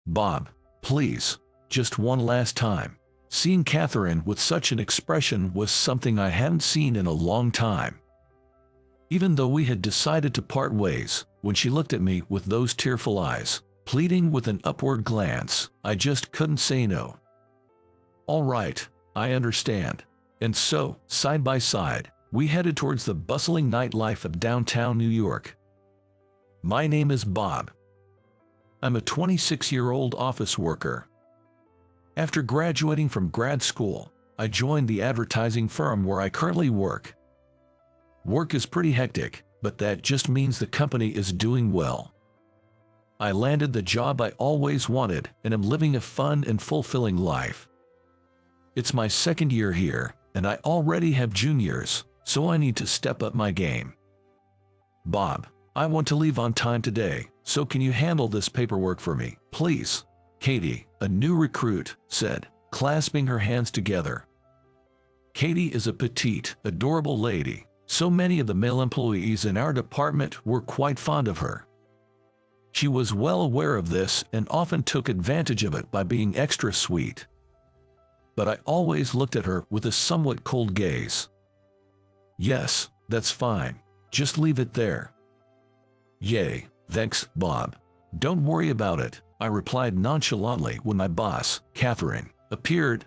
Bob, please, just one last time. Seeing Catherine with such an expression was something I hadn't seen in a long time. Even though we had decided to part ways, when she looked at me with those tearful eyes, pleading with an upward glance, I just couldn't say no. All right, I understand. And so, side by side, we headed towards the bustling nightlife of downtown New York. My name is Bob. I'm a 26-year-old office worker. After graduating from grad school, I joined the advertising firm where I currently work. Work is pretty hectic, but that just means the company is doing well. I landed the job I always wanted and am living a fun and fulfilling life. It's my second year here, and I already have juniors, so I need to step up my game. Bob, I want to leave on time today, so can you handle this paperwork for me, please? Katie, a new recruit, said, clasping her hands together. Katie is a petite, adorable lady, so many of the male employees in our department were quite fond of her. She was well aware of this and often took advantage of it by being extra sweet. But I always looked at her with a somewhat cold gaze. Yes, that's fine. Just leave it there. Yay, thanks, Bob. Don't worry about it, I replied nonchalantly when my boss, Catherine, appeared.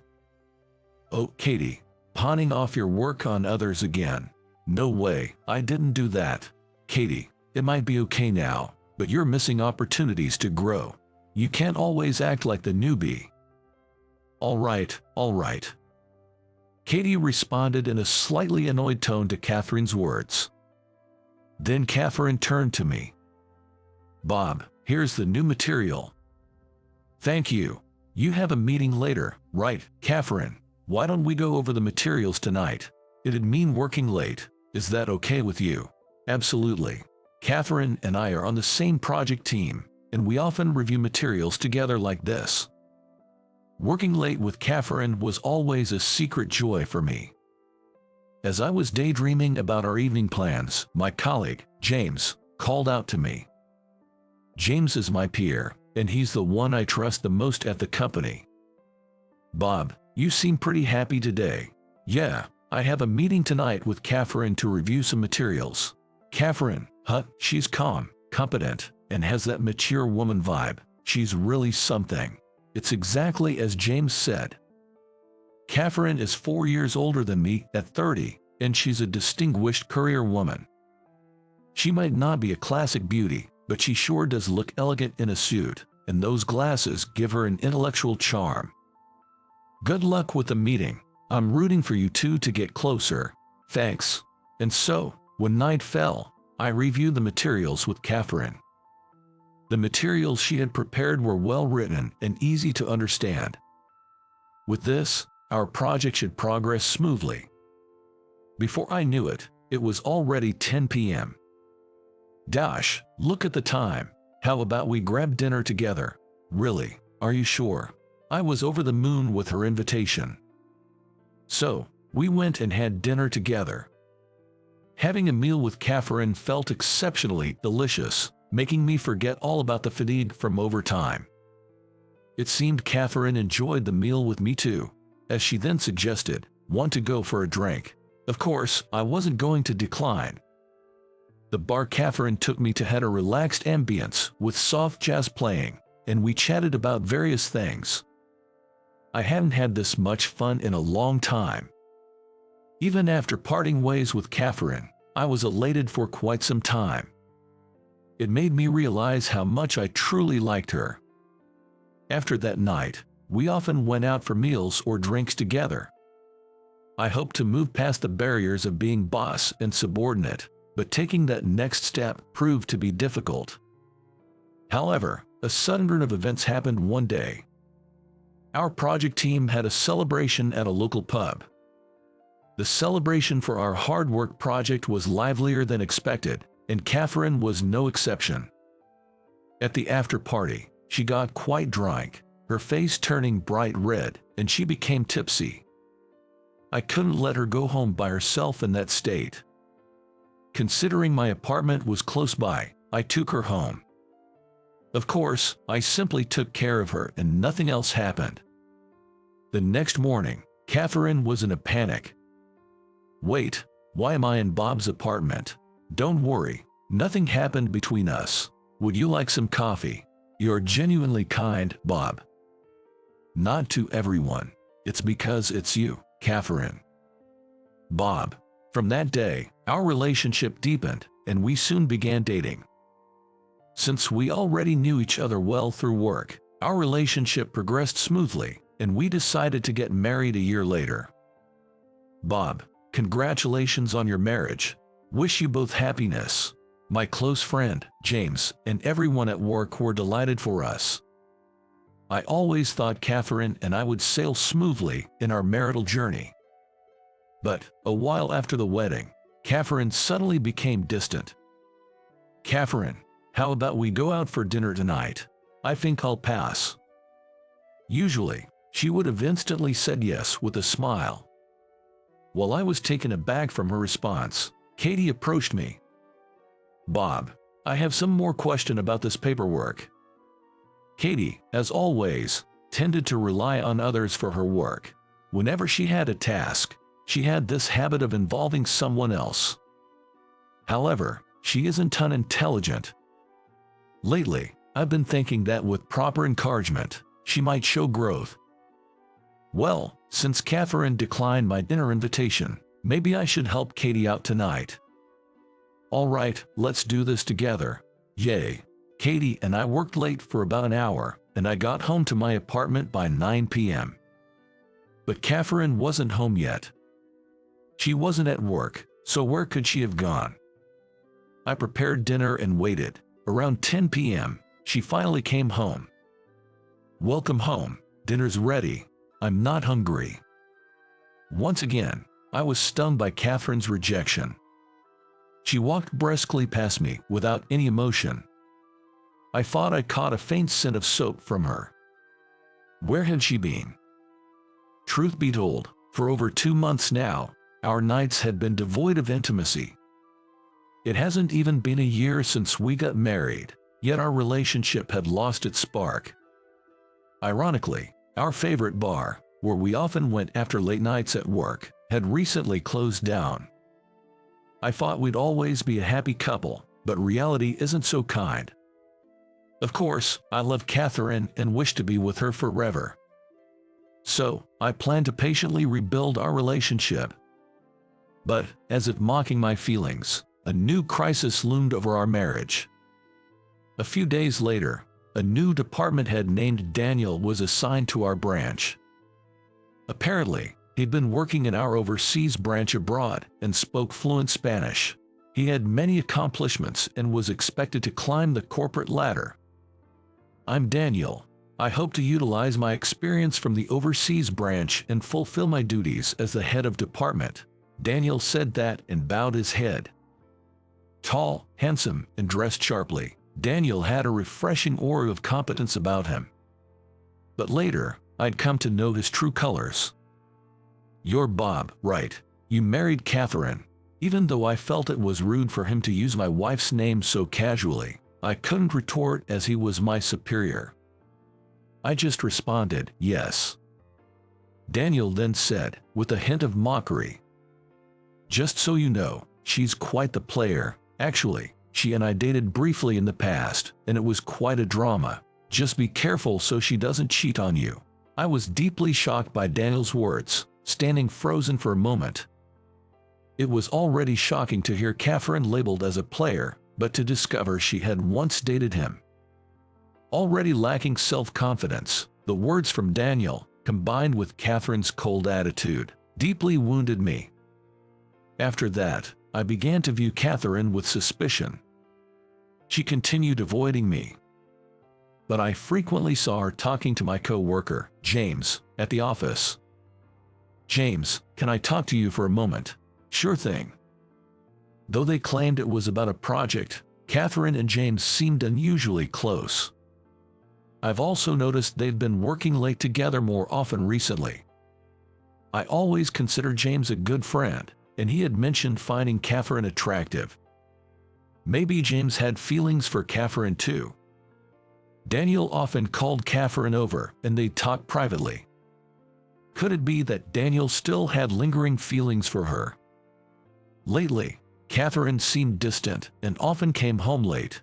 Oh, Katie, pawning off your work on others again. No way, I didn't do that. Katie, it might be okay now, but you're missing opportunities to grow. You can't always act like the newbie. All right, all right. Katie responded in a slightly annoyed tone to Catherine's words. Then Catherine turned to me. Bob, here's the new material. Thank you. You have a meeting later, right, Catherine? Why don't we go over the materials tonight? It'd mean working late. Is that okay with you? Absolutely. Catherine and I are on the same project team, and we often review materials together like this. Working late with Catherine was always a secret joy for me. As I was daydreaming about our evening plans, my colleague, James, called out to me. James is my peer, and he's the one I trust the most at the company. Bob, you seem pretty happy today. Yeah, I have a meeting tonight with Catherine to review some materials. Catherine, she's calm, competent, and has that mature woman vibe. She's really something. It's exactly as James said. Catherine is 4 years older than me at 30, and she's a distinguished career woman. She might not be a classic beauty, but she sure does look elegant in a suit, and those glasses give her an intellectual charm. Good luck with the meeting. I'm rooting for you two to get closer. Thanks. And so, when night fell, I reviewed the materials with Catherine. The materials she had prepared were well written and easy to understand. With this, our project should progress smoothly. Before I knew it, it was already 10 p.m. Dash, look at the time. How about we grab dinner together? Really, are you sure? I was over the moon with her invitation. So, we went and had dinner together. Having a meal with Catherine felt exceptionally delicious, making me forget all about the fatigue from overtime. It seemed Catherine enjoyed the meal with me too, as she then suggested, want to go for a drink. Of course, I wasn't going to decline. The bar Catherine took me to had a relaxed ambience with soft jazz playing, and we chatted about various things. I hadn't had this much fun in a long time. Even after parting ways with Catherine, I was elated for quite some time. It made me realize how much I truly liked her. After that night, we often went out for meals or drinks together. I hoped to move past the barriers of being boss and subordinate, but taking that next step proved to be difficult. However, a sudden turn of events happened one day. Our project team had a celebration at a local pub. The celebration for our hard work project was livelier than expected, and Catherine was no exception. At the after party, she got quite drunk, her face turning bright red, and she became tipsy. I couldn't let her go home by herself in that state. Considering my apartment was close by, I took her home. Of course, I simply took care of her and nothing else happened. The next morning, Catherine was in a panic. "Wait, why am I in Bob's apartment?" "Don't worry, nothing happened between us. Would you like some coffee?" "You're genuinely kind, Bob." "Not to everyone. It's because it's you, Catherine." Bob. From that day, our relationship deepened, and we soon began dating. Since we already knew each other well through work, our relationship progressed smoothly, and we decided to get married a year later. Bob, congratulations on your marriage. Wish you both happiness. My close friend, James, and everyone at work were delighted for us. I always thought Catherine and I would sail smoothly in our marital journey. But, a while after the wedding, Catherine suddenly became distant. "Catherine, how about we go out for dinner tonight? I think I'll pass." Usually, she would have instantly said yes with a smile. While I was taken aback from her response, Katie approached me. "Bob, I have some more question about this paperwork." Katie, as always, tended to rely on others for her work. Whenever she had a task, she had this habit of involving someone else. However, she isn't unintelligent. Lately, I've been thinking that with proper encouragement, she might show growth. Well, since Catherine declined my dinner invitation, maybe I should help Katie out tonight. "All right, let's do this together." Yay. Katie and I worked late for about an hour, and I got home to my apartment by 9 p.m. But Catherine wasn't home yet. She wasn't at work, so where could she have gone? I prepared dinner and waited. Around 10 p.m., she finally came home. "Welcome home, dinner's ready. I'm not hungry." Once again, I was stung by Catherine's rejection. She walked briskly past me without any emotion. I thought I caught a faint scent of soap from her. Where had she been? Truth be told, for over 2 months now, our nights had been devoid of intimacy. It hasn't even been a year since we got married, yet our relationship had lost its spark. Ironically, our favorite bar, where we often went after late nights at work, had recently closed down. I thought we'd always be a happy couple, but reality isn't so kind. Of course, I love Catherine and wish to be with her forever. So, I plan to patiently rebuild our relationship. But, as if mocking my feelings, a new crisis loomed over our marriage. A few days later, a new department head named Daniel was assigned to our branch. Apparently, he'd been working in our overseas branch abroad and spoke fluent Spanish. He had many accomplishments and was expected to climb the corporate ladder. "I'm Daniel. I hope to utilize my experience from the overseas branch and fulfill my duties as the head of department." Daniel said that and bowed his head. Tall, handsome, and dressed sharply, Daniel had a refreshing aura of competence about him. But later, I'd come to know his true colors. "You're Bob, right? You married Catherine." Even though I felt it was rude for him to use my wife's name so casually, I couldn't retort as he was my superior. I just responded, "Yes." Daniel then said, with a hint of mockery, "Just so you know, she's quite the player. Actually, she and I dated briefly in the past, and it was quite a drama. Just be careful so she doesn't cheat on you." I was deeply shocked by Daniel's words, standing frozen for a moment. It was already shocking to hear Catherine labeled as a player, but to discover she had once dated him. Already lacking self-confidence, the words from Daniel, combined with Catherine's cold attitude, deeply wounded me. After that, I began to view Catherine with suspicion. She continued avoiding me. But I frequently saw her talking to my co-worker, James, at the office. "James, can I talk to you for a moment?" "Sure thing." Though they claimed it was about a project, Catherine and James seemed unusually close. I've also noticed they've been working late together more often recently. I always considered James a good friend, and he had mentioned finding Catherine attractive. Maybe James had feelings for Catherine too. Daniel often called Catherine over and they'd talk privately. Could it be that Daniel still had lingering feelings for her? Lately, Catherine seemed distant and often came home late.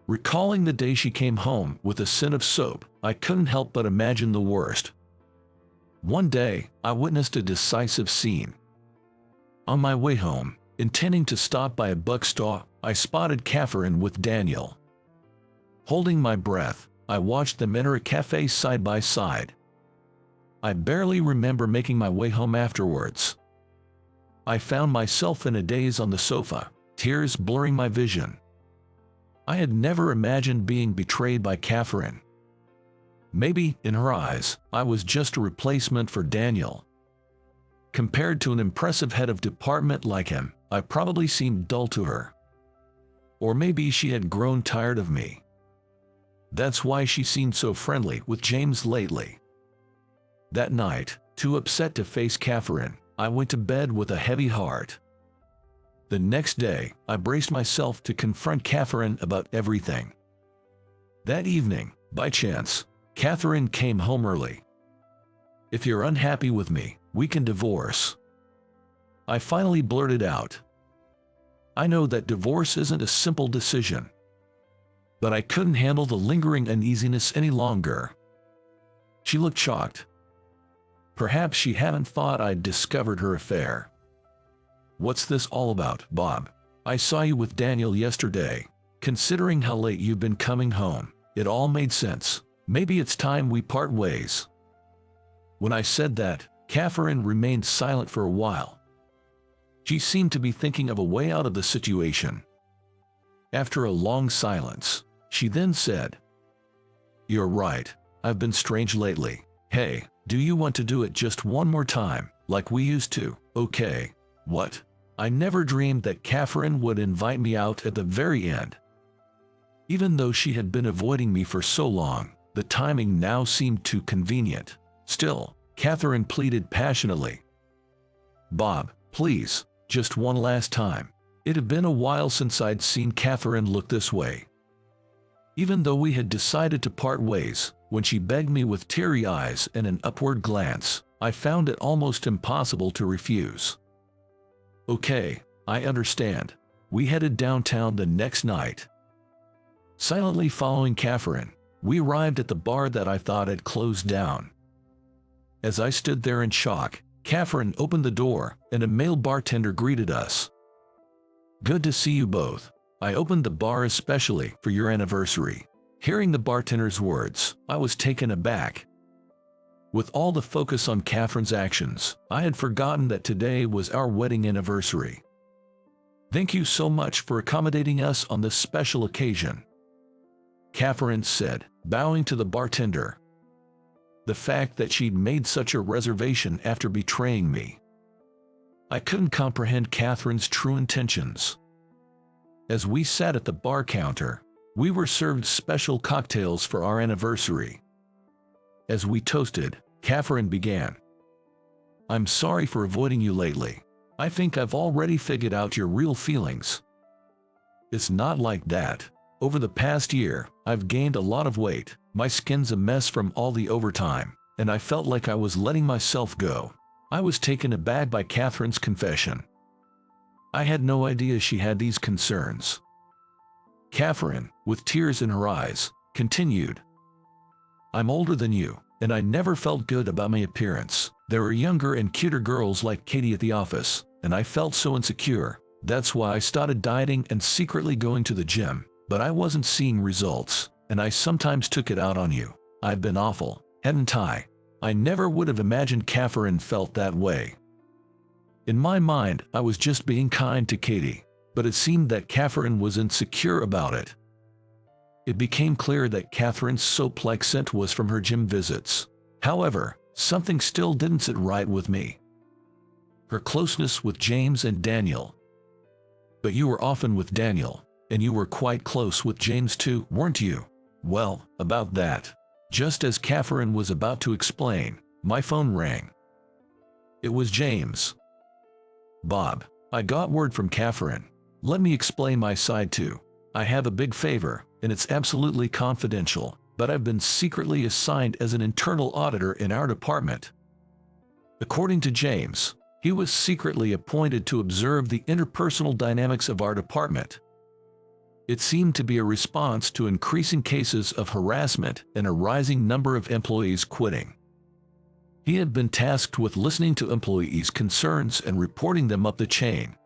Recalling the day she came home with a scent of soap, I couldn't help but imagine the worst. One day, I witnessed a decisive scene. On my way home, intending to stop by a bookstore, I spotted Catherine with Daniel. Holding my breath, I watched them enter a cafe side by side. I barely remember making my way home afterwards. I found myself in a daze on the sofa, tears blurring my vision. I had never imagined being betrayed by Catherine. Maybe, in her eyes, I was just a replacement for Daniel. Compared to an impressive head of department like him, I probably seemed dull to her. Or maybe she had grown tired of me. That's why she seemed so friendly with James lately. That night, too upset to face Catherine, I went to bed with a heavy heart. The next day, I braced myself to confront Catherine about everything. That evening, by chance, Catherine came home early. "If you're unhappy with me, we can divorce." I finally blurted out. I know that divorce isn't a simple decision, but I couldn't handle the lingering uneasiness any longer. She looked shocked. Perhaps she hadn't thought I'd discovered her affair. "What's this all about, Bob? I saw you with Daniel yesterday. Considering how late you've been coming home, it all made sense. Maybe it's time we part ways." When I said that, Catherine remained silent for a while. She seemed to be thinking of a way out of the situation. After a long silence, she then said, "You're right, I've been strange lately. Hey, do you want to do it just one more time, like we used to, okay?" What? I never dreamed that Catherine would invite me out at the very end. Even though she had been avoiding me for so long, the timing now seemed too convenient. Still, Catherine pleaded passionately. "Bob, please, just one last time." It had been a while since I'd seen Catherine look this way. Even though we had decided to part ways, when she begged me with teary eyes and an upward glance, I found it almost impossible to refuse. "Okay, I understand." We headed downtown the next night. Silently following Catherine, we arrived at the bar that I thought had closed down. As I stood there in shock, Catherine opened the door and a male bartender greeted us. "Good to see you both. I opened the bar especially for your anniversary." Hearing the bartender's words, I was taken aback. With all the focus on Catherine's actions, I had forgotten that today was our wedding anniversary. "Thank you so much for accommodating us on this special occasion," Catherine said, bowing to the bartender. The fact that she'd made such a reservation after betraying me. I couldn't comprehend Catherine's true intentions. As we sat at the bar counter, we were served special cocktails for our anniversary. As we toasted, Catherine began. "I'm sorry for avoiding you lately. I think I've already figured out your real feelings." "It's not like that. Over the past year, I've gained a lot of weight, my skin's a mess from all the overtime, and I felt like I was letting myself go." I was taken aback by Catherine's confession. I had no idea she had these concerns. Catherine, with tears in her eyes, continued. "I'm older than you, and I never felt good about my appearance. There were younger and cuter girls like Katie at the office, and I felt so insecure. That's why I started dieting and secretly going to the gym, but I wasn't seeing results, and I sometimes took it out on you. I've been awful, hadn't I?" I never would have imagined Catherine felt that way. In my mind, I was just being kind to Katie, but it seemed that Catherine was insecure about it. It became clear that Catherine's soap-like scent was from her gym visits. However, something still didn't sit right with me. Her closeness with James and Daniel. "But you were often with Daniel, and you were quite close with James too, weren't you?" "Well, about that." Just as Catherine was about to explain, my phone rang. It was James. "Bob, I got word from Catherine. Let me explain my side too. I have a big favor, and it's absolutely confidential, but I've been secretly assigned as an internal auditor in our department. According to James, he was secretly appointed to observe the interpersonal dynamics of our department. It seemed to be a response to increasing cases of harassment and a rising number of employees quitting. He had been tasked with listening to employees' concerns and reporting them up the chain.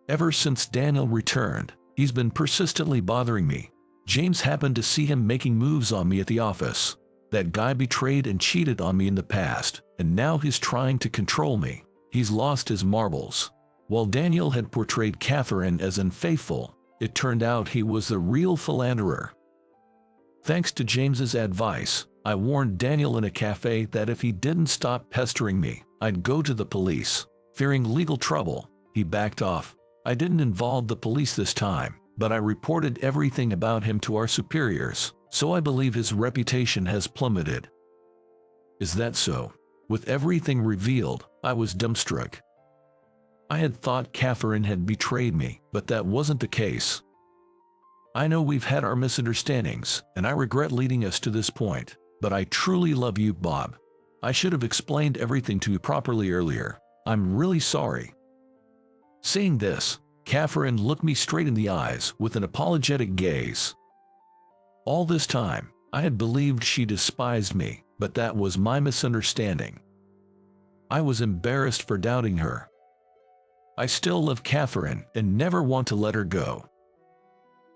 Ever since Daniel returned, he's been persistently bothering me. James happened to see him making moves on me at the office. That guy betrayed and cheated on me in the past, and now he's trying to control me. He's lost his marbles. While Daniel had portrayed Catherine as unfaithful, it turned out he was the real philanderer. Thanks to James's advice, I warned Daniel in a cafe that if he didn't stop pestering me, I'd go to the police. Fearing legal trouble, he backed off. I didn't involve the police this time, but I reported everything about him to our superiors, so I believe his reputation has plummeted. Is that so? With everything revealed, I was dumbstruck. I had thought Catherine had betrayed me, but that wasn't the case. I know we've had our misunderstandings, and I regret leading us to this point, but I truly love you, Bob. I should have explained everything to you properly earlier. I'm really sorry. Saying this, Catherine looked me straight in the eyes with an apologetic gaze. All this time, I had believed she despised me, but that was my misunderstanding. I was embarrassed for doubting her. I still love Catherine and never want to let her go.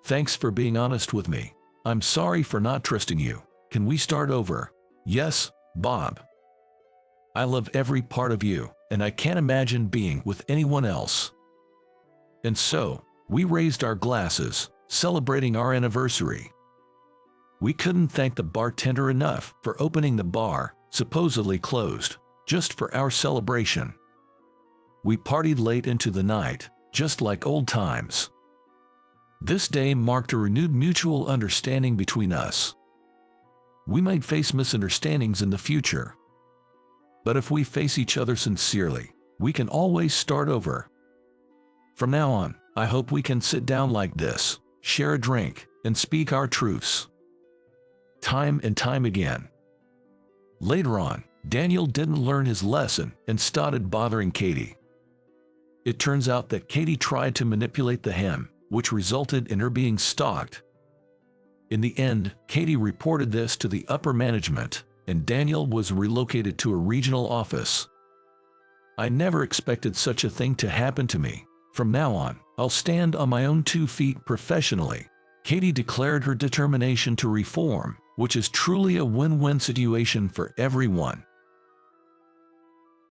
Thanks for being honest with me. I'm sorry for not trusting you. Can we start over? Yes, Bob. I love every part of you, and I can't imagine being with anyone else. And so, we raised our glasses, celebrating our anniversary. We couldn't thank the bartender enough for opening the bar, supposedly closed, just for our celebration. We partied late into the night, just like old times. This day marked a renewed mutual understanding between us. We might face misunderstandings in the future. But if we face each other sincerely, we can always start over. From now on, I hope we can sit down like this, share a drink, and speak our truths. Time and time again. Later on, Daniel didn't learn his lesson and started bothering Katie. It turns out that Katie tried to manipulate the him, which resulted in her being stalked. In the end, Katie reported this to the upper management, and Daniel was relocated to a regional office. I never expected such a thing to happen to me. From now on, I'll stand on my own 2 feet professionally. Katie declared her determination to reform, which is truly a win-win situation for everyone.